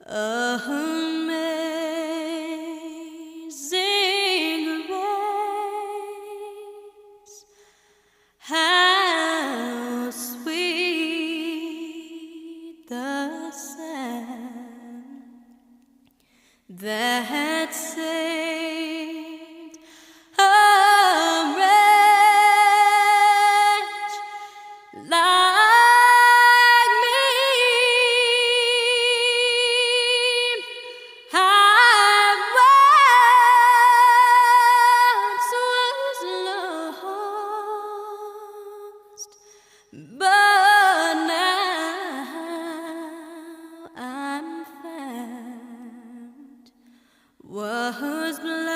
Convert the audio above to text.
Amazing grace, how sweet the sound that saved a wretch like me. I once was lost, but now I'm found. Was blind